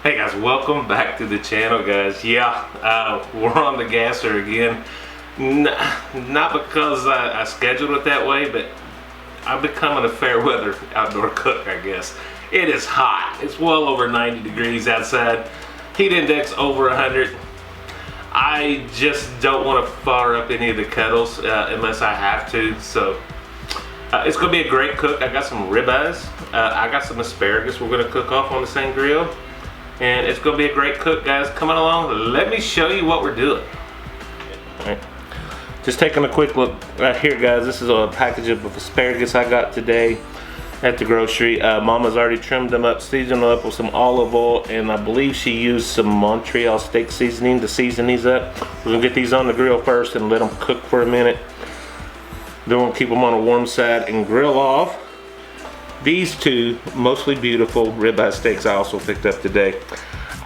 Hey guys, welcome back to the channel, guys. We're on the gasser again. Not because I scheduled it that way, but I'm becoming a fair weather outdoor cook, I guess. It is hot. It's well over 90 degrees outside. Heat index over 100. I just don't want to fire up any of the kettles unless I have to. So it's going to be a great cook. I got some ribeyes. I got some asparagus we're going to cook off on the same grill. And it's going to be a great cook, guys. Coming along, let me show you what we're doing. All right. Just taking a quick look right here, guys. This is a package of asparagus I got today at the grocery. Mama's already trimmed them up, seasoned them up with some olive oil, and I believe she used some Montreal steak seasoning to season these up. We're going to get these on the grill first and let them cook for a minute. Then we'll keep them on a warm side and grill off these two mostly beautiful ribeye steaks I also picked up today.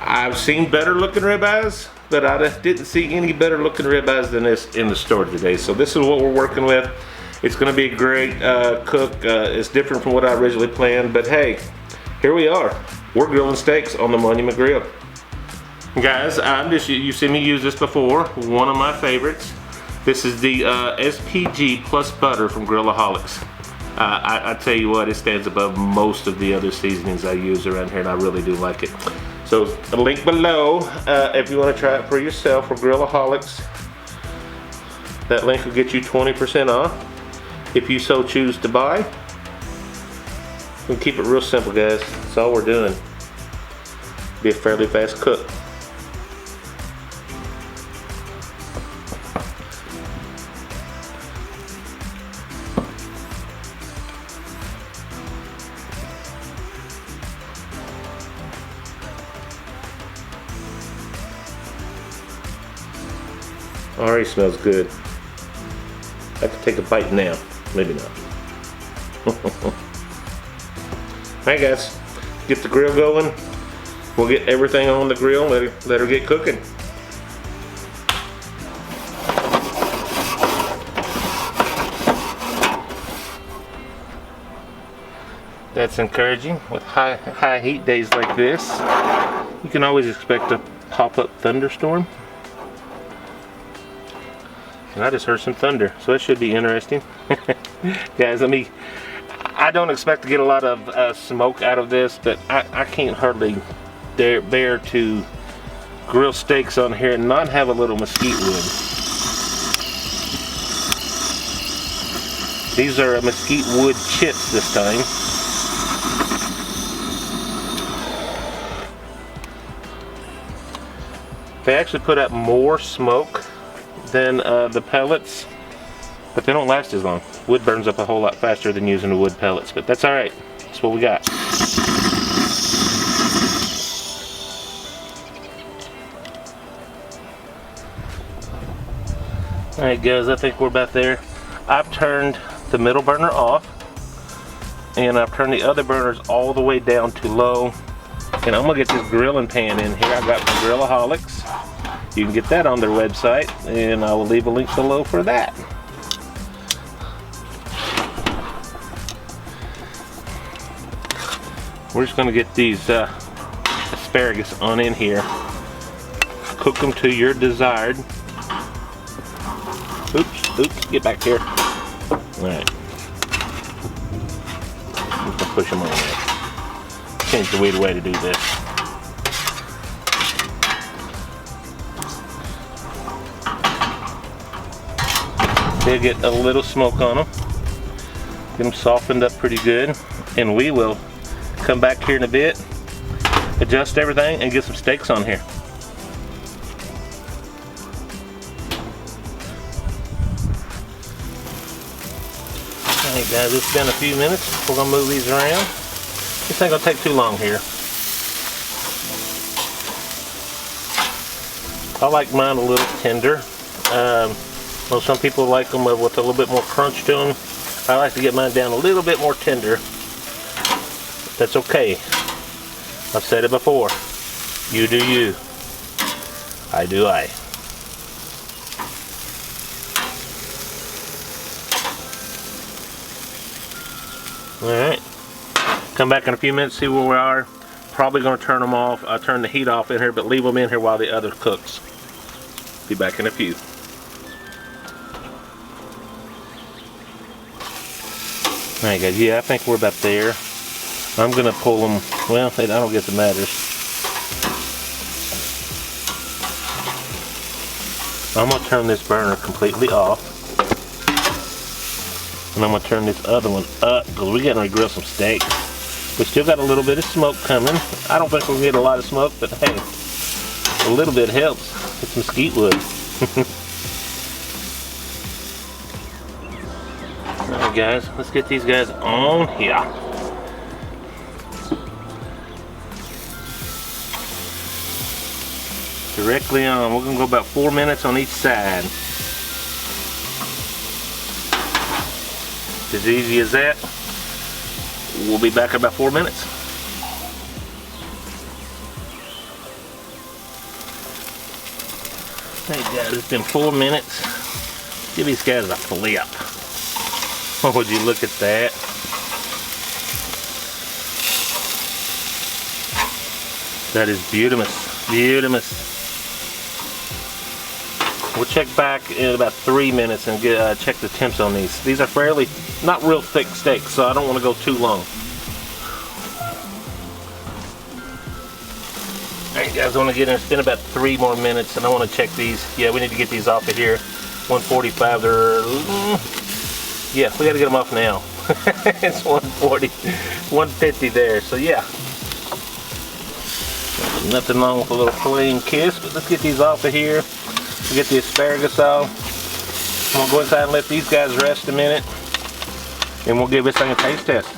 I've seen better looking ribeyes, but I didn't see any better looking ribeyes than this in the store today. So this is what we're working with. It's going to be a great cook. It's different from what I originally planned, but hey, here we are. We're grilling steaks on the Monument Grill. Guys, you've seen me use this before. One of my favorites. This is the SPG Butter from Grillaholics. I tell you what, it stands above most of the other seasonings I use around here, and I really do like it. So the link below, if you want to try it for yourself for Grillaholics, that link will get you 20% off if you so choose to buy. We'll keep it real simple, guys. That's all we're doing. Be a fairly fast cook. Already smells good. I could take a bite now. Maybe not. Alright guys, get the grill going. We'll get everything on the grill and let her get cooking. That's encouraging. With high heat days like this, you can always expect a pop-up thunderstorm. And I just heard some thunder, so that should be interesting. Guys, I don't expect to get a lot of smoke out of this, but I can't hardly bear to grill steaks on here and not have a little mesquite wood. These are mesquite wood chips this time. They actually put out more smoke than the pellets, but they don't last as long. Wood burns up a whole lot faster than using the wood pellets, but that's alright. That's what we got. Alright guys, I think we're about there. I've turned the middle burner off, and I've turned the other burners all the way down to low, and I'm gonna get this grilling pan in here. I got from Gillaholics. You can get that on their website, and I will leave a link below for that. We're just going to get these asparagus on in here. Cook them to your desired. Oops, get back here. Alright. I'm just going to push them on there. Change the way to do this. They'll get a little smoke on them. Get them softened up pretty good. And we will come back here in a bit, adjust everything, and get some steaks on here. Alright guys, it's been a few minutes. We're going to move these around. This ain't going to take too long here. I like mine a little tender. Well, some people like them with a little bit more crunch to them. I like to get mine down a little bit more tender. That's okay. I've said it before. You do you. I do I. Alright. Come back in a few minutes, see where we are. Probably going to turn them off. Turn the heat off in here, but leave them in here while the other cooks. Be back in a few. Alright guys, yeah, I think we're about there. I'm going to pull them, well, I don't guess it matters. I'm going to turn this burner completely off. And I'm going to turn this other one up because we're getting ready to grill some steaks. We still got a little bit of smoke coming. I don't think we'll get a lot of smoke, but hey, a little bit helps. Get some mesquite wood. Alright guys, let's get these guys on here. Directly on. We're going to go about 4 minutes on each side. As easy as that. We'll be back in about 4 minutes. Hey guys, it's been 4 minutes. Give these guys a flip. Oh, would you look at that? That is beautiful. Beautiful. We'll check back in about 3 minutes and check the temps on these. These are fairly, not real thick steaks, so I don't want to go too long. Alright guys, I want to get in, it's been about 3 more minutes and I want to check these. Yeah, we need to get these off of here. 145, they're, yeah, we got to get them off now. It's 140, 150 there, so yeah. Nothing wrong with a little flame kiss, but let's get these off of here. We'll get the asparagus off. I'm going to go inside and let these guys rest a minute. And we'll give this thing a taste test.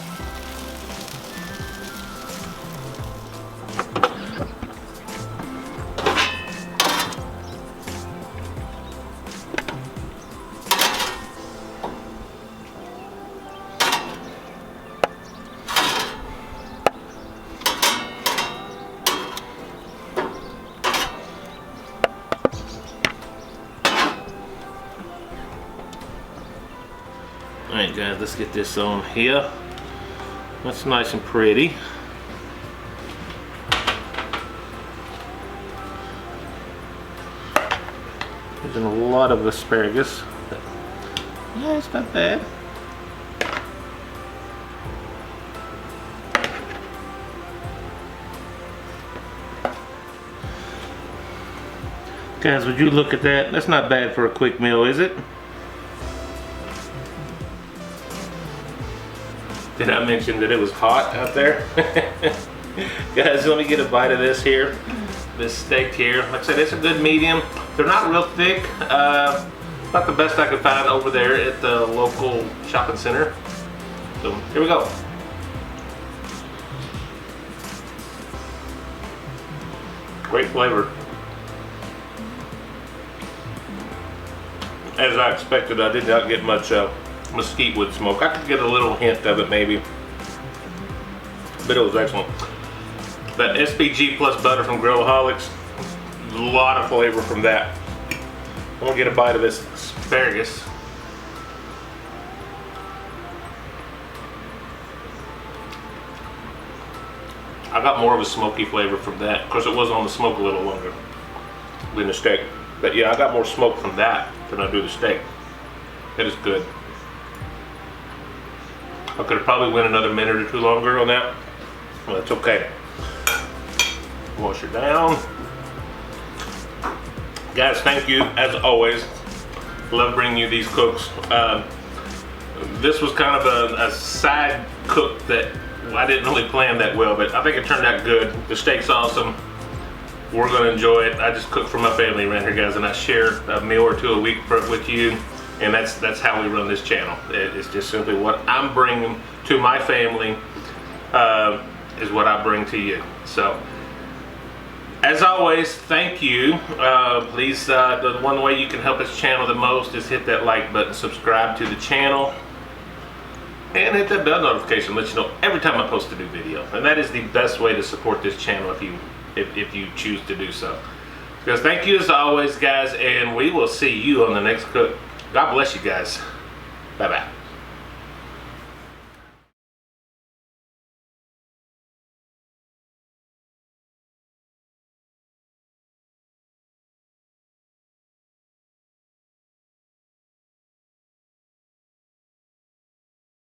Alright guys, let's get this on here. That's nice and pretty. There's a lot of asparagus. Yeah, it's not bad. Guys, would you look at that? That's not bad for a quick meal, is it? Did I mention that it was hot out there? Guys, let me get a bite of this here. This steak here. Like I said, it's a good medium. They're not real thick. Not the best I could find over there at the local shopping center. So here we go. Great flavor. As I expected, I did not get much mesquite wood smoke. I could get a little hint of it maybe, but it was excellent. That SPG plus butter from Grillaholics, a lot of flavor from that. I'm gonna get a bite of this asparagus. I got more of a smoky flavor from that. Of course, it was on the smoke a little longer than the steak, but yeah, I got more smoke from that than I do the steak. It is good. I could have probably went another minute or two longer on that. Well, that's okay. Wash her down. Guys, thank you as always. Love bringing you these cooks. This was kind of a side cook that I didn't really plan that well, but I think it turned out good. The steak's awesome. We're gonna enjoy it. I just cook for my family around here, guys, and I share a meal or two a week with you. And that's how we run this channel. It's just simply what I'm bringing to my family is what I bring to you. So, as always, thank you. Please, the one way you can help this channel the most is hit that like button, subscribe to the channel, and hit that bell notification, let you know every time I post a new video. And that is the best way to support this channel if you choose to do so. Because thank you as always, guys, and we will see you on the next cook. God bless you guys. Bye-bye.